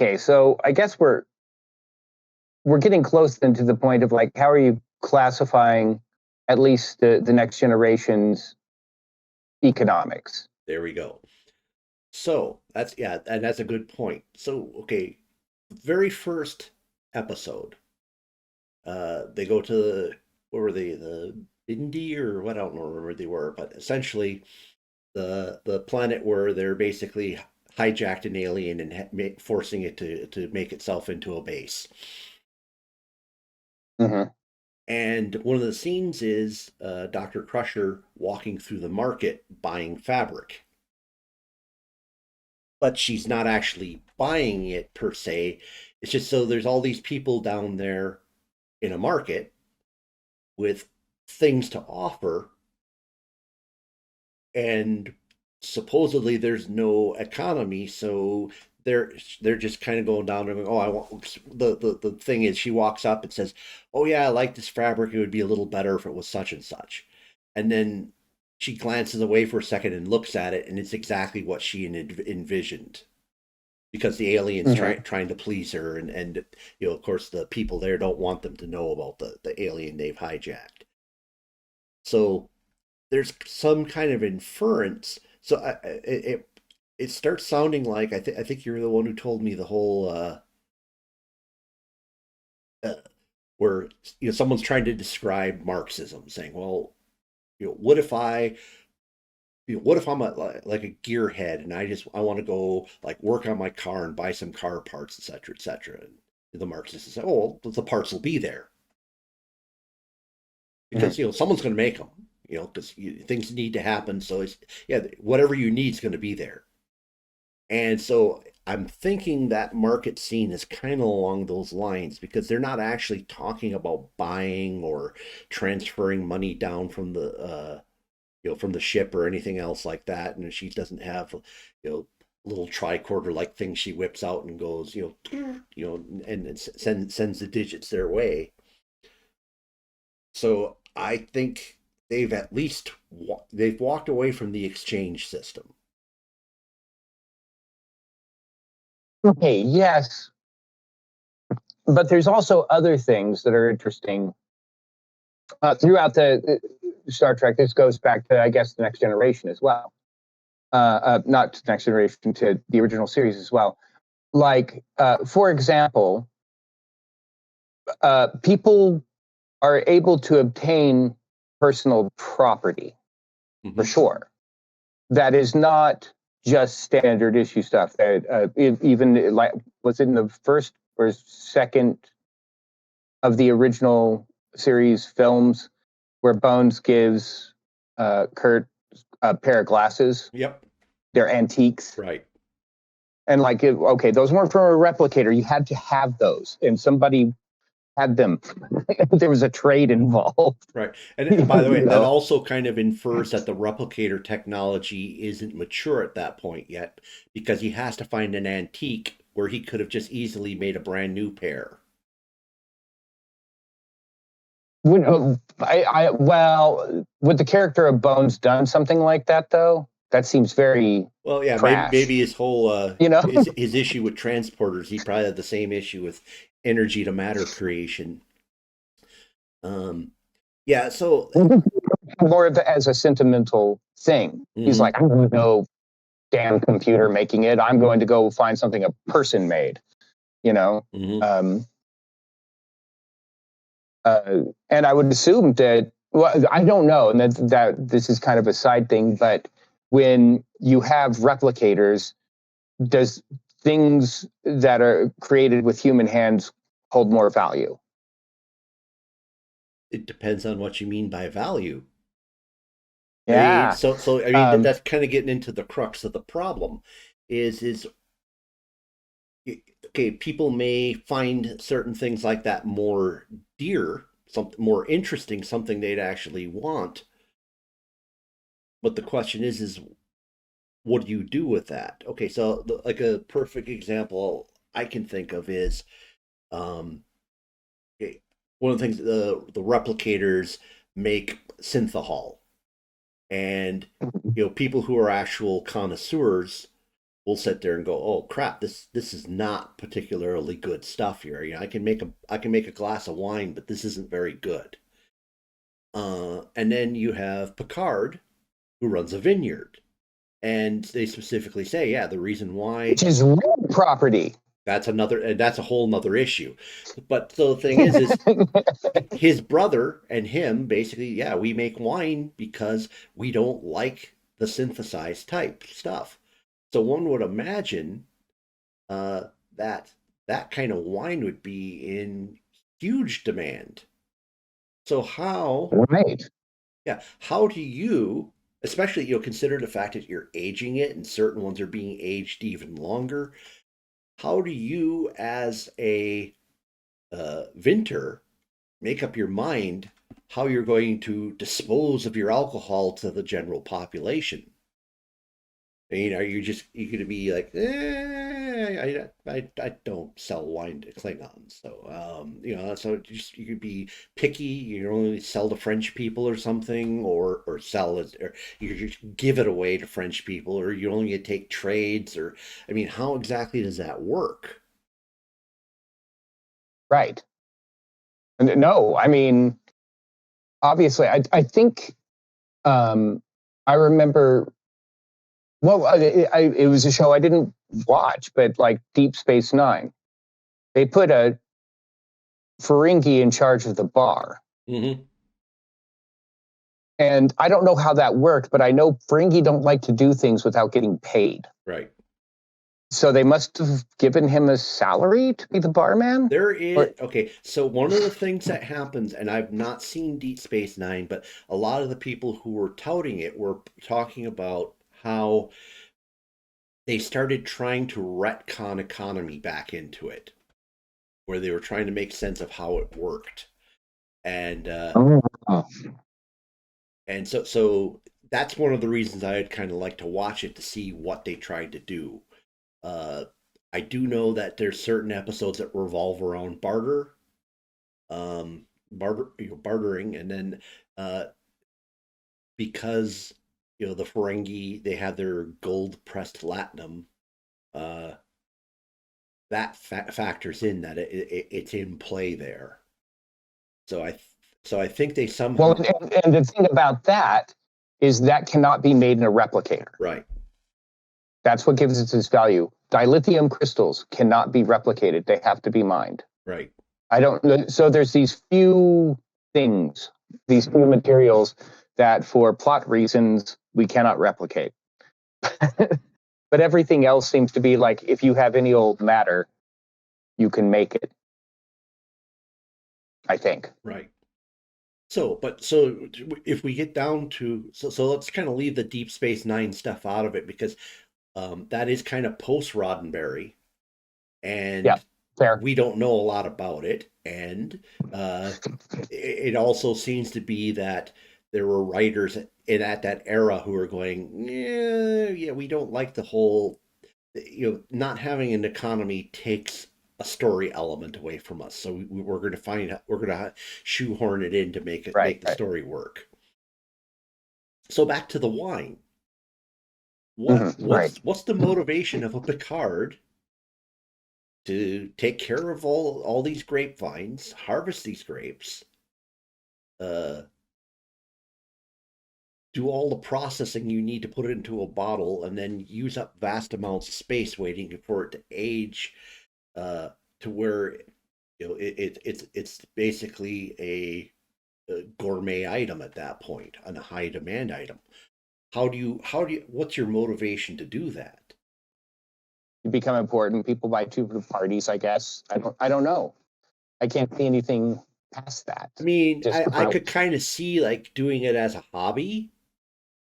Okay, so I guess we're getting close then to the point of like, how are you classifying at least the next generation's economics? There we go. So that's yeah, and that's a good point. So okay, very first episode, they go to what were they, the Bindi or what? I don't know where they were, but essentially the planet where they're basically hijacked an alien and forcing it to make itself into a base. Hmm. And one of the scenes is Dr. Crusher walking through the market buying fabric, but she's not actually buying it per se. It's just so there's all these people down there in a market with things to offer, and supposedly there's no economy, so they're just kind of going down and going, oh, I want the thing is she walks up and says, oh yeah, I like this fabric. It would be a little better if it was such and such, and then she glances away for a second and looks at it, and it's exactly what she envisioned because the aliens Hmm. trying to please her, and of course the people there don't want them to know about the alien they've hijacked. So there's some kind of inference. So it starts sounding like I think you're the one who told me the whole uh, where someone's trying to describe Marxism, saying, well, what if what if I'm like a gearhead and I want to go like work on my car and buy some car parts, etc., etc. And the Marxists say, oh, well, the parts will be there Hmm. because someone's going to make them. Because things need to happen. So it's yeah, whatever you need is going to be there. And so I'm thinking that market scene is kind of along those lines because they're not actually talking about buying or transferring money down from the from the ship or anything else like that. And she doesn't have little tricorder like thing she whips out and goes and sends the digits their way. So I think they've at least they've walked away from the exchange system. Okay, yes, but there's also other things that are interesting throughout the Star Trek. This goes back to, I guess, the Next Generation as well. Not to Next Generation, to the original series as well. Like, for example, people are able to obtain personal property for Mm-hmm. sure. That is not just standard issue stuff. That even like was it in the first or second of the original series films where Bones gives Kurt a pair of glasses. Yep. They're antiques. Right. And like, okay, those weren't from a replicator. You had to have those, and somebody had them. There was a trade involved. Right. And by the You way, that know, also kind of infers that the replicator technology isn't mature at that point yet because he has to find an antique where he could have just easily made a brand new pair. would well, would the character of Bones done something like that though? That seems very Well, yeah, maybe crash. his whole You know, his issue with transporters, he probably had the same issue with energy to matter creation. Um, yeah, so more of as a sentimental thing. He's mhm, like, I'm going to go damn computer making it. I'm going to go find something a person made. You know, mhm. um, and I would assume that. Well, I don't know, and that this is kind of a side thing, but when you have replicators, does things that are created with human hands hold more value? It depends on what you mean by value. I mean, Yeah. so I mean Um, that's kind of getting into the crux of the problem. Is okay, people may find certain things like that more dear, something more interesting, something they'd actually want. But the question is what do you do with that? Okay, so like a perfect example I can think of is um, okay, one of the things the replicators make synthahol, and people who are actual connoisseurs we'll sit there and go, oh crap, this is not particularly good stuff here. You know, I can make a glass of wine, but this isn't very good. And then you have Picard, who runs a vineyard, and they specifically say, yeah, the reason why which is real property. that's a whole nother issue. But so the thing is his brother and him basically, yeah, we make wine because we don't like the synthesized type stuff. So one would imagine that that kind of wine would be in huge demand. So Right. how do you, especially consider the fact that you're aging it and certain ones are being aged even longer? How do you, as a vinter, make up your mind how you're going to dispose of your alcohol to the general population? Are you going to be like, I don't sell wine to Klingons, so so just you could be picky. You only sell to French people or something, or sell it, or you just give it away to French people, or you only take trades, or I mean, how exactly does that work? Right. No, I mean, obviously, I think I remember. Well, it was a show I didn't watch, but like Deep Space Nine, they put a Ferengi in charge of the bar. Mm-hmm. And I don't know how that worked, but I know Ferengi don't like to do things without getting paid. Right. So they must have given him a salary to be the barman? There is, Or okay, so one of the things that happens, and I've not seen Deep Space Nine, but a lot of the people who were touting it were talking about how they started trying to retcon economy back into it, where they were trying to make sense of how it worked. And oh, so that's one of the reasons I'd kind of like to watch it to see what they tried to do. Uh, I do know that there's certain episodes that revolve around bartering, and then uh, because the Ferengi, they have their gold pressed latinum, uh, that factors in that it's in play there. So I think they well, somehow and the thing about that is that cannot be made in a replicator. right. That's what gives it its value. Dilithium crystals cannot be replicated; they have to be mined. Right. I don't know. So there's these few things, these few materials that, for plot reasons, we cannot replicate. But everything else seems to be like, if you have any old matter, you can make it. I think. Right. So if we get down to so let's kind of leave the Deep Space Nine stuff out of it because that is kind of post Roddenberry, Yeah, and fair. we don't know a lot about it. And uh, it also seems to be that there were writers at that era who were going, yeah, we don't like the whole, not having an economy takes a story element away from us. So we're going to we're going to shoehorn it in to Right, make the right. story work. So back to the wine. Right. What's the motivation of a Picard to take care of all these grapevines, harvest these grapes, uh, do all the processing you need to put it into a bottle, and then use up vast amounts of space waiting for it to age, uh, to where it's basically a gourmet item at that point, and a high demand item. What's your motivation to do that? You become important. People buy too many parties, I guess. I don't know. I can't see anything past that. I mean, Just I could kind of see like doing it as a hobby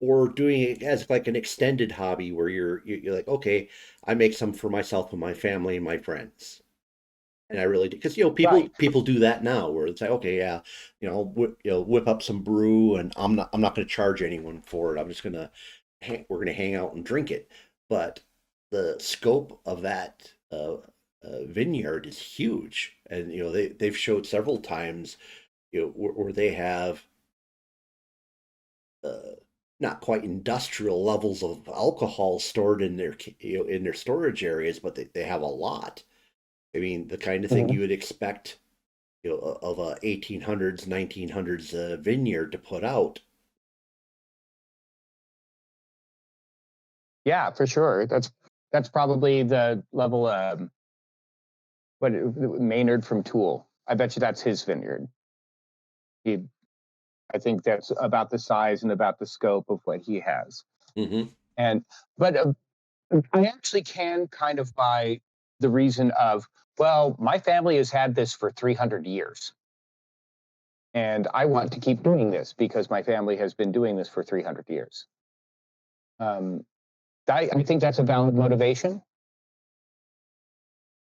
or doing it as like an extended hobby where you're like, okay, I make some for myself and my family and my friends. And I really do because right. people do that now where it's like, okay, yeah, whip up some brew, and I'm not going to charge anyone for it. I'm just gonna we're gonna hang out and drink it. But the scope of that vineyard is huge, and they've showed several times, where they have not quite industrial levels of alcohol stored in their in their storage areas, but they have a lot. I mean, the kind of thing Mhm. you would expect, of a 1800s, 1900s vineyard to put out. Yeah, for sure. That's probably the level. What Maynard from Tool? I bet you that's his vineyard. He, I think that's about the size and about the scope of what he has. Mm-hmm. And but I actually can kind of buy the reason of, well, my family has had this for 300 years. And I want to keep doing this because my family has been doing this for 300 years. Um, I think that's a valid motivation.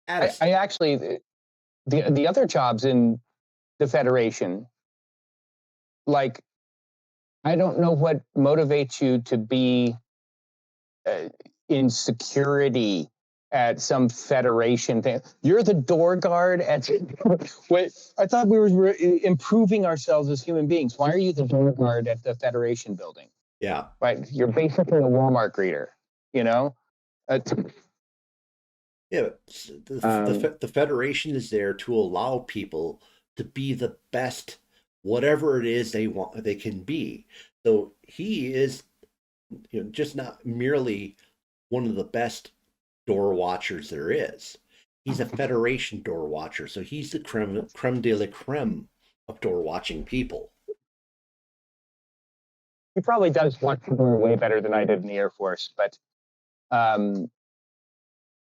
I actually, the other jobs in the Federation, like, I don't know what motivates you to be in security at some Federation thing. You're the door guard at. Wait, I thought we were improving ourselves as human beings. Why are you the door guard at the Federation building? Yeah. Right, you're basically a Walmart greeter. You know. Uh, Yeah, the Federation is there to allow people to be the best, whatever it is they can be. So he is, just not merely one of the best door watchers there is. He's a Federation door watcher, so he's the creme de la creme of door watching people. he probably does watch the door way better than I did in the Air Force, but um,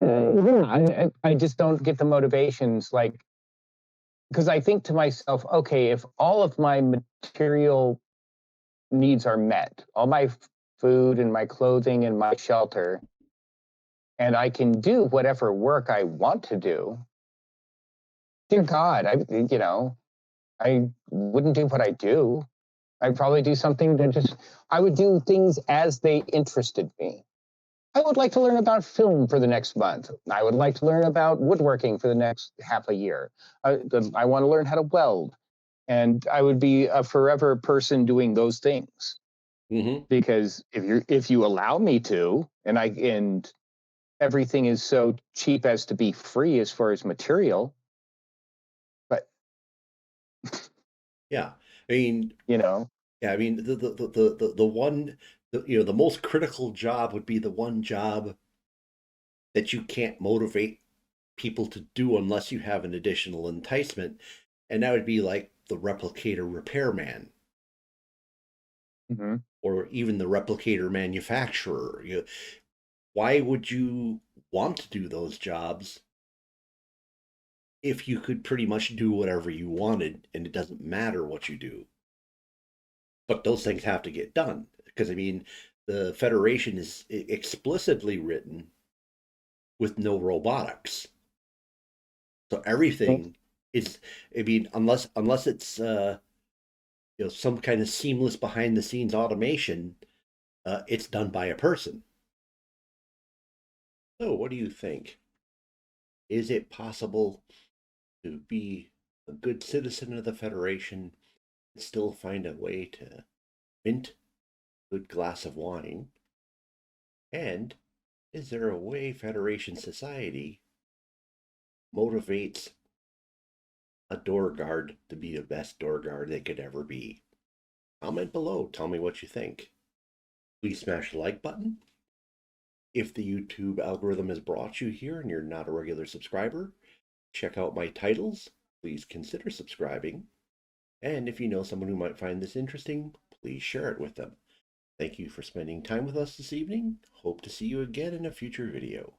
yeah, I just don't get the motivations, like, because I think to myself, okay, if all of my material needs are met, all my food and my clothing and my shelter, and I can do whatever work I want to do, dear God, I wouldn't do what I do. I'd probably do something that just, I would do things as they interested me. I would like to learn about film for the next month. I would like to learn about woodworking for the next half a year. I want to learn how to weld. And I would be a forever person doing those things. Mm-hmm. Because if you allow me to, and everything is so cheap as to be free as far as material, but Yeah, I mean, you know, yeah, I mean, the one, the most critical job would be the one job that you can't motivate people to do unless you have an additional enticement, and that would be like the replicator repairman mhm. or even the replicator manufacturer. Why would you want to do those jobs if you could pretty much do whatever you wanted and it doesn't matter what you do? But those things have to get done because, I mean, the Federation is explicitly written with no robotics. So everything is, I mean, unless it's some kind of seamless behind the scenes automation, it's done by a person. So what do you think? Is it possible to be a good citizen of the Federation and still find a way to mint a good glass of wine? And is there a way Federation society motivates a door guard to be the best door guard they could ever be? Comment below. Tell me what you think. Please smash the like button. If the YouTube algorithm has brought you here and you're not a regular subscriber, check out my titles. Please consider subscribing. And if you know someone who might find this interesting, please share it with them. Thank you for spending time with us this evening. Hope to see you again in a future video.